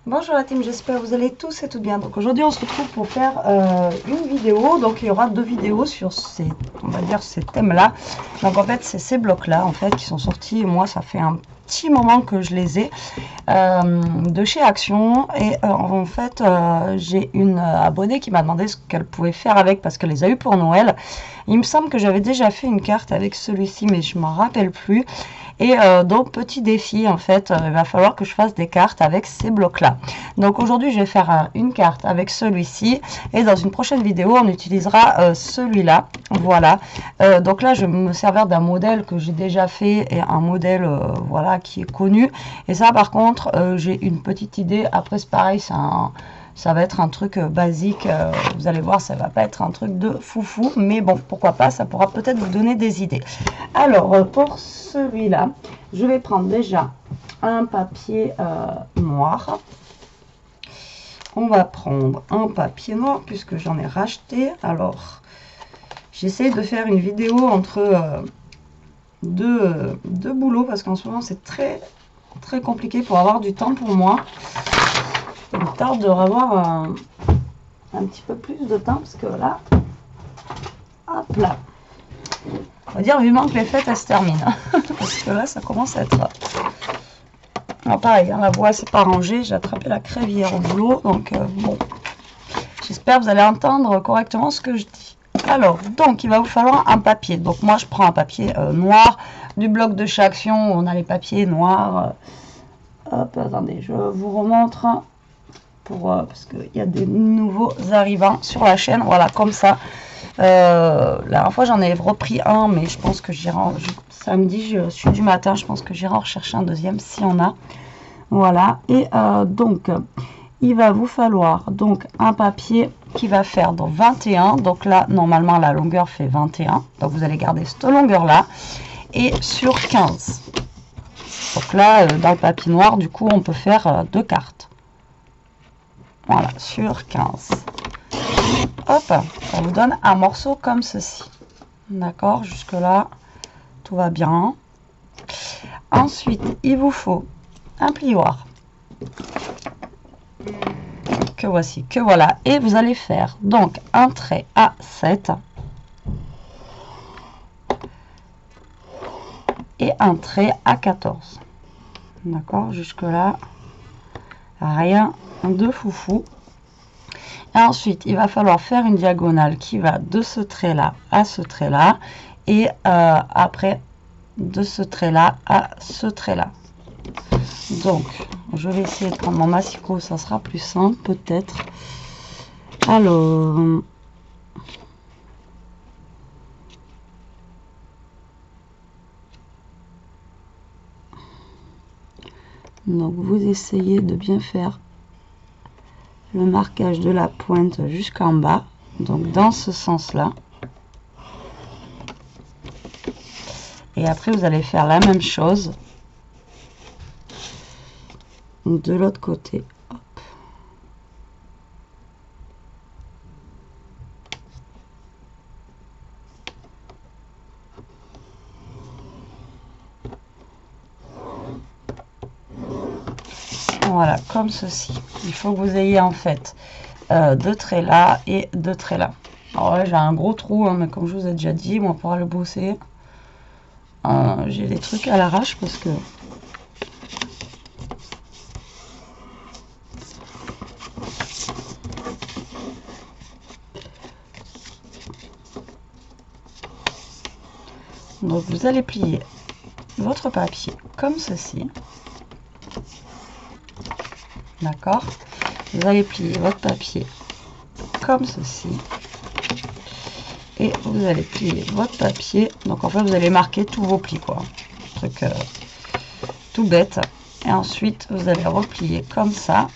Bonjour la team, j'espère que vous allez tous et toutes bien. Donc aujourd'hui on se retrouve pour faire une vidéo. Donc il y aura deux vidéos sur ces, on va dire, ces thèmes là. Donc en fait c'est ces blocs là en fait qui sont sortis. Moi ça fait un petit moment que je les ai de chez Action. Et en fait j'ai une abonnée qui m'a demandé ce qu'elle pouvait faire avec parce qu'elle les a eu pour Noël. Il me semble que j'avais déjà fait une carte avec celui-ci mais je m'en rappelle plus. Et donc petit défi en fait, il va falloir que je fasse des cartes avec ces blocs là. Donc aujourd'hui je vais faire une carte avec celui-ci et dans une prochaine vidéo on utilisera celui-là. Voilà, donc là je vais me servir d'un modèle que j'ai déjà fait et un modèle voilà qui est connu. Et ça par contre j'ai une petite idée. Après c'est pareil, ça va être un truc basique, vous allez voir, ça va pas être un truc de foufou, mais bon, pourquoi pas, ça pourra peut-être vous donner des idées. Alors, pour celui-là, je vais prendre déjà un papier noir. On va prendre un papier noir, puisque j'en ai racheté. Alors, j'essaie de faire une vidéo entre deux boulots, parce qu'en ce moment, c'est très compliqué pour avoir du temps pour moi. Il me tarde de revoir un petit peu plus de temps parce que là, hop là, on va dire vivement que les fêtes elles se terminent parce que là ça commence à être pareil, hein, la voix c'est pas rangé, j'ai attrapé la crève hier au boulot donc bon, j'espère que vous allez entendre correctement ce que je dis. Alors donc il va vous falloir un papier, donc moi je prends un papier noir du bloc de chez Action où on a les papiers noirs. Hop, attendez, je vous remontre parce qu'il y a des nouveaux arrivants sur la chaîne. Voilà, comme ça. La dernière fois, j'en ai repris un, mais je pense que j'irai samedi, je suis du matin, je pense que j'irai en rechercher un deuxième si on a. Voilà, et donc, il va vous falloir donc un papier qui va faire dans 21. Donc là, normalement, la longueur fait 21. Donc, vous allez garder cette longueur-là. Et sur 15. Donc là, dans le papier noir, du coup, on peut faire deux cartes. Voilà, sur 15. Hop, ça vous donne un morceau comme ceci. D'accord, jusque là, tout va bien. Ensuite, il vous faut un plioir. Que voici, que voilà. Et vous allez faire donc un trait à 7. Et un trait à 14. D'accord, jusque là, rien de foufou. Et ensuite il va falloir faire une diagonale qui va de ce trait là à ce trait là et après de ce trait là à ce trait là. Donc je vais essayer de prendre mon massicot, ça sera plus simple peut-être. Alors donc vous essayez de bien faire le marquage de la pointe jusqu'en bas, donc dans ce sens là, et après vous allez faire la même chose de l'autre côté. Hop. Voilà, comme ceci. Il faut que vous ayez en fait deux traits là et deux traits là. Alors là, j'ai un gros trou, hein, mais comme je vous ai déjà dit, moi pour le bosser, j'ai des trucs à l'arrache parce que donc vous allez plier votre papier comme ceci. D'accord, vous allez plier votre papier comme ceci et vous allez plier votre papier. Donc en fait vous allez marquer tous vos plis quoi, truc tout bête. Et ensuite vous allez replier comme ça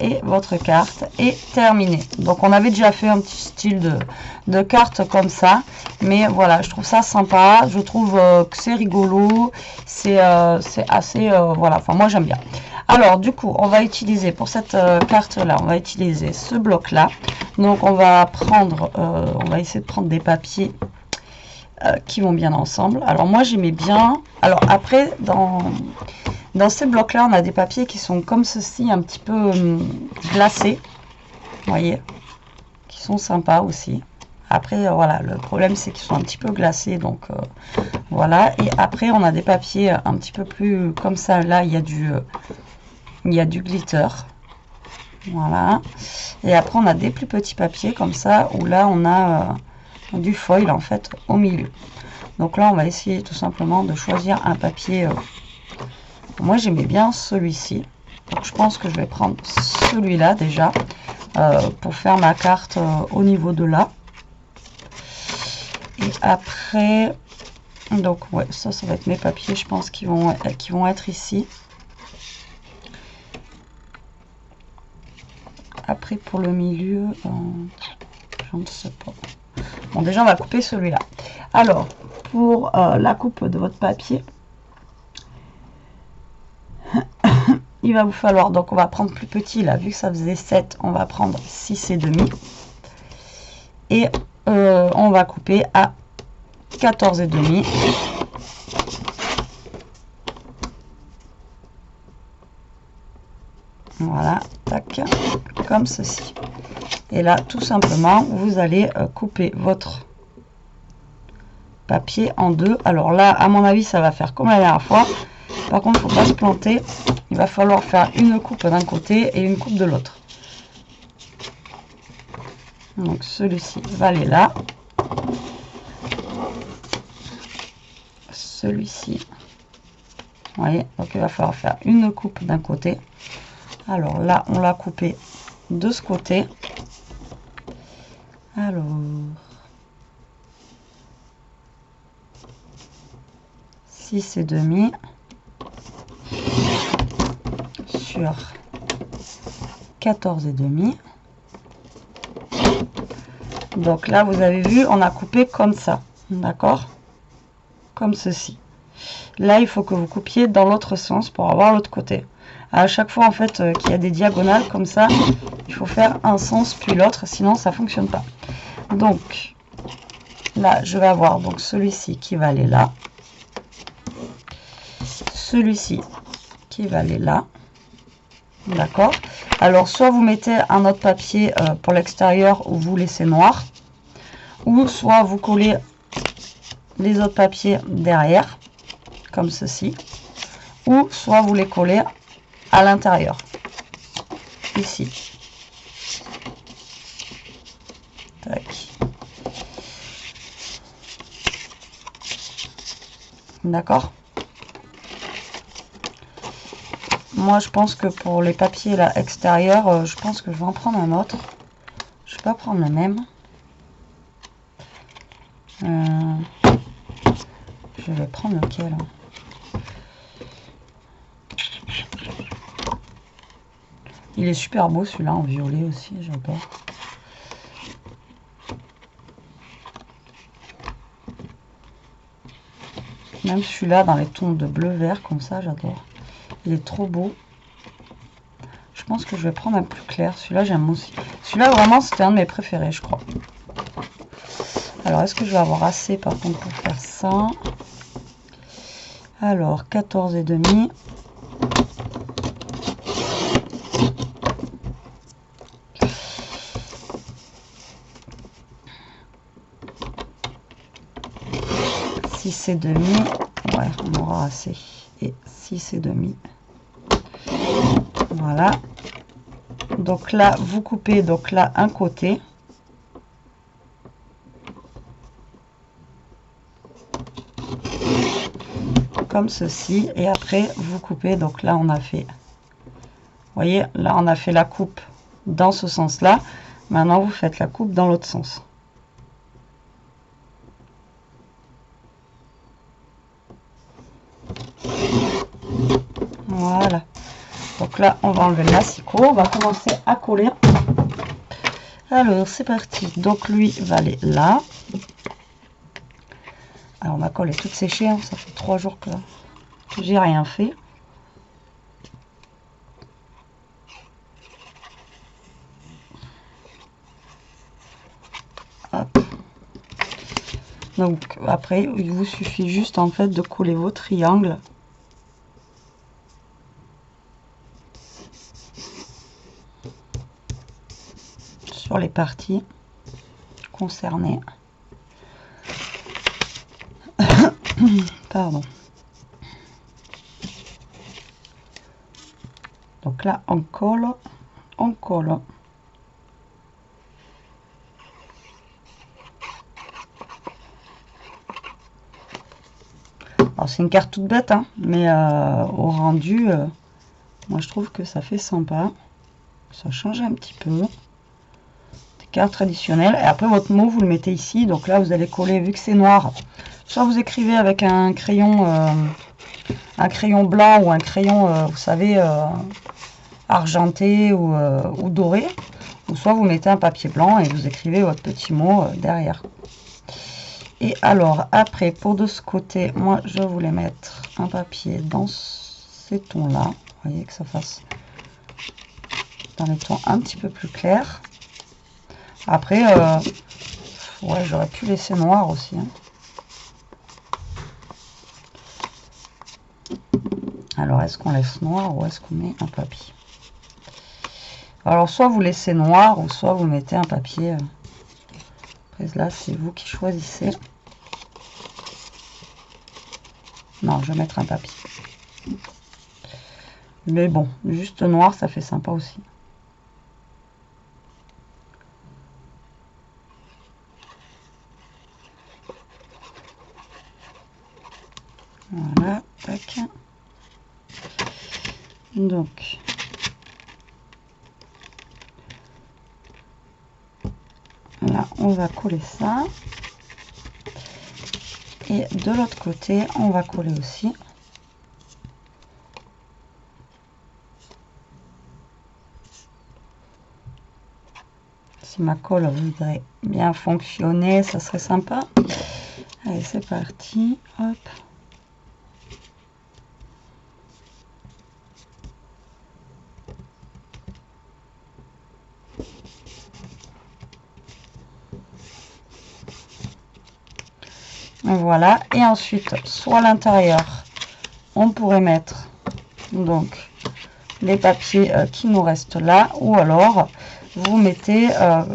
et votre carte est terminée. Donc on avait déjà fait un petit style de carte comme ça, mais voilà, je trouve ça sympa, je trouve que c'est rigolo, c'est assez voilà, enfin moi j'aime bien. Alors du coup on va utiliser pour cette carte là, on va utiliser ce bloc là. Donc on va prendre on va essayer de prendre des papiers qui vont bien ensemble. Alors moi j'aimais bien, alors après dans Dans ces blocs-là, on a des papiers qui sont comme ceci, un petit peu glacés. Vous voyez, qui sont sympas aussi. Après, voilà, le problème, c'est qu'ils sont un petit peu glacés. Donc, voilà. Et après, on a des papiers un petit peu plus comme ça. Là, il y a du glitter. Voilà. Et après, on a des plus petits papiers comme ça, où là, on a du foil, en fait, au milieu. Donc là, on va essayer tout simplement de choisir un papier. Moi, j'aimais bien celui-ci. Donc, je pense que je vais prendre celui-là déjà pour faire ma carte au niveau de là. Et après, donc ouais, ça va être mes papiers, je pense, qui vont être ici. Après, pour le milieu, je ne sais pas. Bon, déjà, on va couper celui-là. Alors, pour la coupe de votre papier, il va vous falloir, donc on va prendre plus petit là, vu que ça faisait 7, on va prendre 6,5. Et on va couper à 14,5. Voilà, tac, comme ceci. Et là, tout simplement, vous allez couper votre papier en deux. Alors là, à mon avis, ça va faire comme la dernière fois. Par contre, il ne faut pas se planter. Il va falloir faire une coupe d'un côté et une coupe de l'autre. Donc celui-ci va aller là. Celui-ci. Vous voyez, donc il va falloir faire une coupe d'un côté. Alors là, on l'a coupé de ce côté. Alors, six et demi sur 14,5. Donc là, vous avez vu, on a coupé comme ça, d'accord, comme ceci. Là, il faut que vous coupiez dans l'autre sens pour avoir l'autre côté. À chaque fois, en fait, qu'il y a des diagonales comme ça, il faut faire un sens puis l'autre, sinon ça fonctionne pas. Donc là, je vais avoir donc celui-ci qui va aller là, celui-ci qui va aller là, d'accord. Alors, soit vous mettez un autre papier pour l'extérieur ou vous laissez noir, ou soit vous collez les autres papiers derrière, comme ceci, ou soit vous les collez à l'intérieur, ici. Tac. D'accord. Moi, je pense que pour les papiers là extérieurs, je pense que je vais en prendre un autre. Je vais pas prendre le même. Je vais prendre lequel? Il est super beau celui-là en violet aussi, j'adore. Même celui-là dans les tons de bleu vert comme ça, j'adore. Il est trop beau. Je pense que je vais prendre un plus clair. Celui-là, j'aime aussi. Celui-là, vraiment, c'était un de mes préférés, je crois. Alors, est-ce que je vais avoir assez, par contre, pour faire ça? Alors, 14,5. Six et demi. Ouais, on aura assez. Et 6,5. Voilà. Donc là, vous coupez donc là un côté. Comme ceci. Et après, vous coupez. Donc là, on a fait... Vous voyez, là, on a fait la coupe dans ce sens-là. Maintenant, vous faites la coupe dans l'autre sens. Voilà. Donc là, on va enlever le massicot. On va commencer à coller. Alors, c'est parti. Donc, lui va aller là. Alors, ma colle est toute séchée. Hein. Ça fait 3 jours que j'ai rien fait. Hop. Donc, après, il vous suffit juste, en fait, de coller vos triangles. sur les parties concernées. Pardon. Donc là, on colle, on colle. Alors c'est une carte toute bête, hein, mais au rendu, moi je trouve que ça fait sympa. Ça change un petit peu. Des cartes traditionnelles. Et après votre mot, vous le mettez ici. Donc là, vous allez coller, vu que c'est noir. Soit vous écrivez avec un crayon blanc ou un crayon, vous savez, argenté ou doré. Ou soit vous mettez un papier blanc et vous écrivez votre petit mot derrière. Et alors, après, pour de ce côté, moi, je voulais mettre un papier dans ces tons-là. Vous voyez que ça fasse dans les tons un petit peu plus clairs. Après, ouais, j'aurais pu laisser noir aussi. Hein. Alors, est-ce qu'on laisse noir ou est-ce qu'on met un papier? Alors, soit vous laissez noir ou soit vous mettez un papier. Après, là, c'est vous qui choisissez. Non, je vais mettre un papier. Mais bon, juste noir, ça fait sympa aussi. Voilà, tac. Donc, là, on va coller ça. Et de l'autre côté, on va coller aussi. Si ma colle voudrait bien fonctionner, ça serait sympa. Allez, c'est parti. Hop. Voilà. Et ensuite, soit à l'intérieur, on pourrait mettre donc les papiers qui nous restent là, ou alors vous mettez ah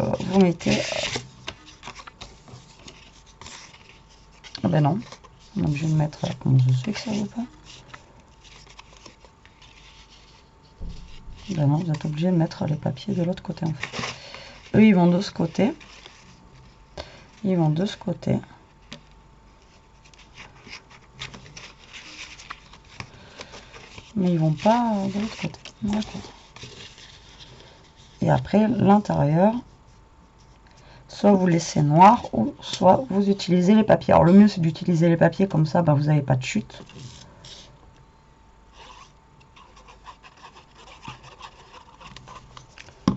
ben non, on est obligé de mettre, comment je sais que ça veut pas, ben non, vous êtes obligé de mettre les papiers de l'autre côté en fait. Eux ils vont de ce côté, ils vont de ce côté. Mais ils vont pas de l'autre côté. D'accord. Et après l'intérieur, soit vous laissez noir ou soit vous utilisez les papiers. Alors le mieux c'est d'utiliser les papiers, comme ça bah, vous n'avez pas de chute. Et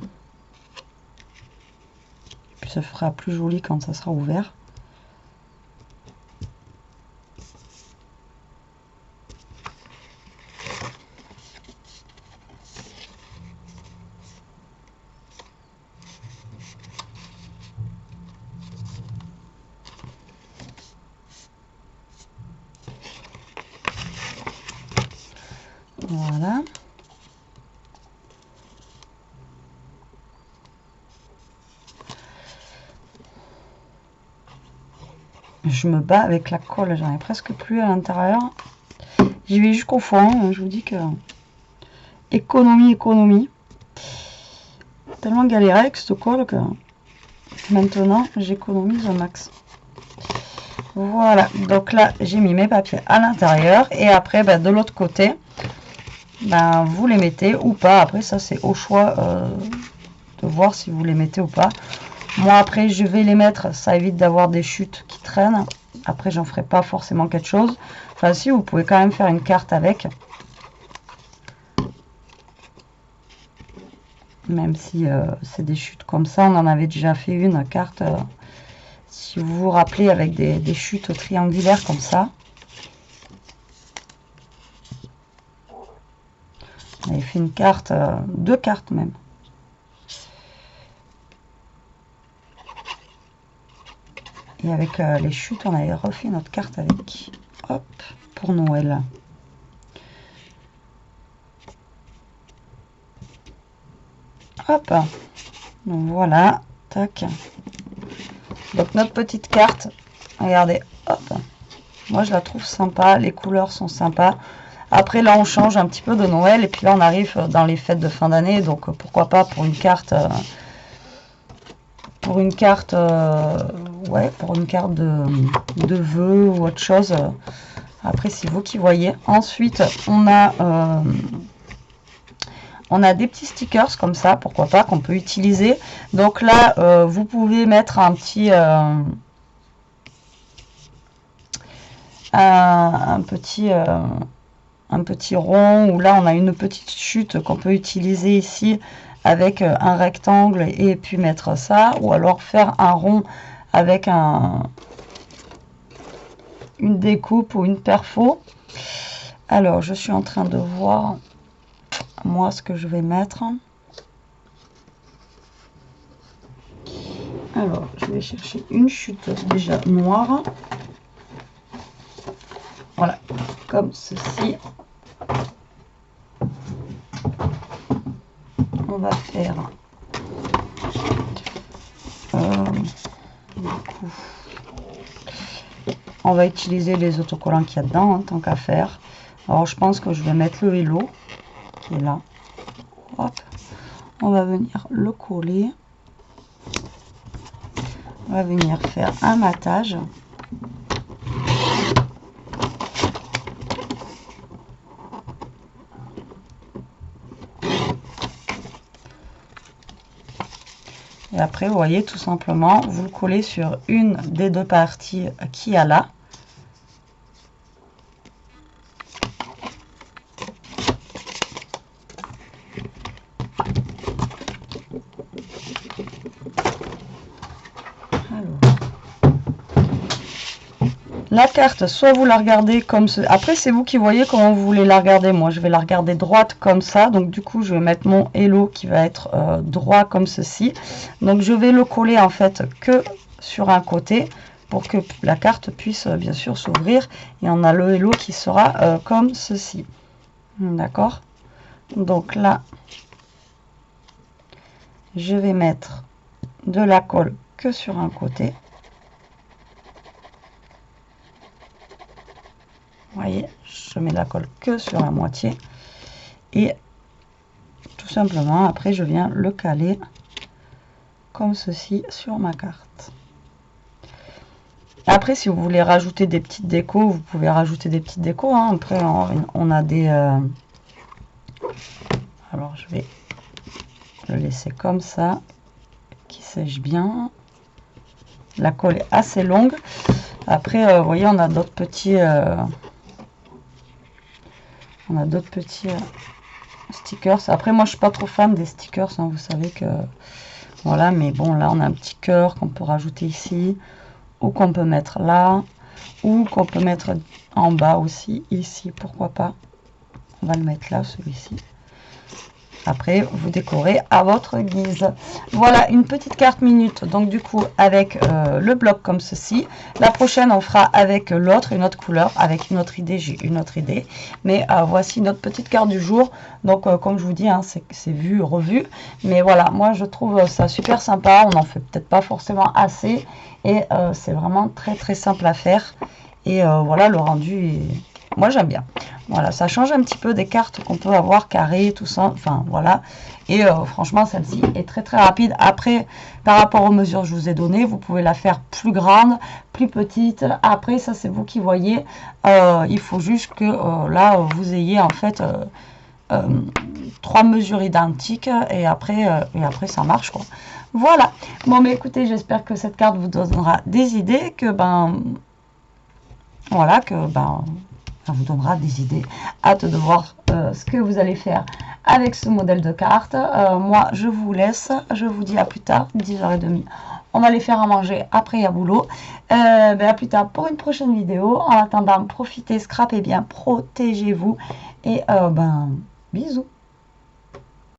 puis ça fera plus joli quand ça sera ouvert. Voilà. Je me bats avec la colle, j'en ai presque plus à l'intérieur. J'y vais jusqu'au fond, je vous dis que économie. Tellement galéré avec cette colle que maintenant j'économise au max. Voilà, donc là j'ai mis mes papiers à l'intérieur et après ben, de l'autre côté, ben, vous les mettez ou pas. Après ça c'est au choix de voir si vous les mettez ou pas. Moi après je vais les mettre, ça évite d'avoir des chutes qui traînent. Après j'en ferai pas forcément quelque chose. Enfin si, vous pouvez quand même faire une carte avec. Même si c'est des chutes comme ça, on en avait déjà fait une carte, si vous vous rappelez, avec des chutes triangulaires comme ça. On avait fait une carte, deux cartes même. Et avec les chutes, on avait refait notre carte avec. Hop, pour Noël. Hop, donc voilà, Tac. Donc notre petite carte, regardez, hop. Moi je la trouve sympa, les couleurs sont sympas. Après là on change un petit peu de Noël et puis là on arrive dans les fêtes de fin d'année, donc pourquoi pas pour une carte ouais, pour une carte de vœux ou autre chose. Après c'est vous qui voyez. Ensuite on a des petits stickers comme ça, pourquoi pas, qu'on peut utiliser. Donc là vous pouvez mettre un petit un petit rond, ou là on a une petite chute qu'on peut utiliser ici avec un rectangle et puis mettre ça, ou alors faire un rond avec une découpe ou une perfo. Alors je suis en train de voir moi ce que je vais mettre. Alors je vais chercher une chute déjà noire. Voilà, comme ceci. On va faire du coup, on va utiliser les autocollants qu'il y a dedans, hein, tant qu'à faire. Alors je pense que je vais mettre le Hello qui est là. Hop, on va venir le coller. On va venir faire un matage. Et après, vous voyez, tout simplement, vous le collez sur une des deux parties qu'il y a là. La carte, soit vous la regardez comme ce... Après, c'est vous qui voyez comment vous voulez la regarder. Moi, je vais la regarder droite comme ça. Donc, du coup, je vais mettre mon Hello qui va être droit comme ceci. Donc, je vais le coller, en fait, que sur un côté pour que la carte puisse, bien sûr, s'ouvrir. Et on a le Hello qui sera comme ceci. D'accord? Donc, là, je vais mettre de la colle que sur un côté. Vous voyez, je mets la colle que sur la moitié et tout simplement après je viens le caler comme ceci sur ma carte. Après si vous voulez rajouter des petites décos, vous pouvez rajouter des petites décos, hein. Après on a des alors je vais le laisser comme ça, qui sèche bien. La colle est assez longue. Après vous voyez, on a d'autres petits stickers. Après moi je suis pas trop fan des stickers, hein, vous savez que voilà, mais bon là on a un petit cœur qu'on peut rajouter ici, ou qu'on peut mettre là, ou qu'on peut mettre en bas aussi, ici, pourquoi pas. On va le mettre là, celui-ci. Après, vous décorez à votre guise. Voilà, une petite carte minute. Donc, du coup, avec le bloc comme ceci. La prochaine, on fera avec l'autre, une autre couleur, avec une autre idée. J'ai une autre idée. Mais voici notre petite carte du jour. Donc, comme je vous dis, hein, c'est vu, revu. Mais voilà, moi, je trouve ça super sympa. On n'en fait peut-être pas forcément assez. Et c'est vraiment très, très simple à faire. Et voilà, le rendu est... Moi, j'aime bien. Voilà, ça change un petit peu des cartes qu'on peut avoir carrées, tout ça. Enfin, voilà. Et franchement, celle-ci est très, très rapide. Après, par rapport aux mesures que je vous ai données, vous pouvez la faire plus grande, plus petite. Après, ça, c'est vous qui voyez. Il faut juste que là, vous ayez en fait 3 mesures identiques. Et après, ça marche, quoi. Voilà. Bon, mais écoutez, j'espère que cette carte vous donnera des idées. Que, ben... Voilà, que, ben... ça vous donnera des idées. Hâte de voir ce que vous allez faire avec ce modèle de carte. Moi, je vous laisse. Je vous dis à plus tard, 10h30. On va les faire à manger. Après, il y a boulot. À plus tard pour une prochaine vidéo. En attendant, profitez, scrapez bien, protégez-vous. Et bisous.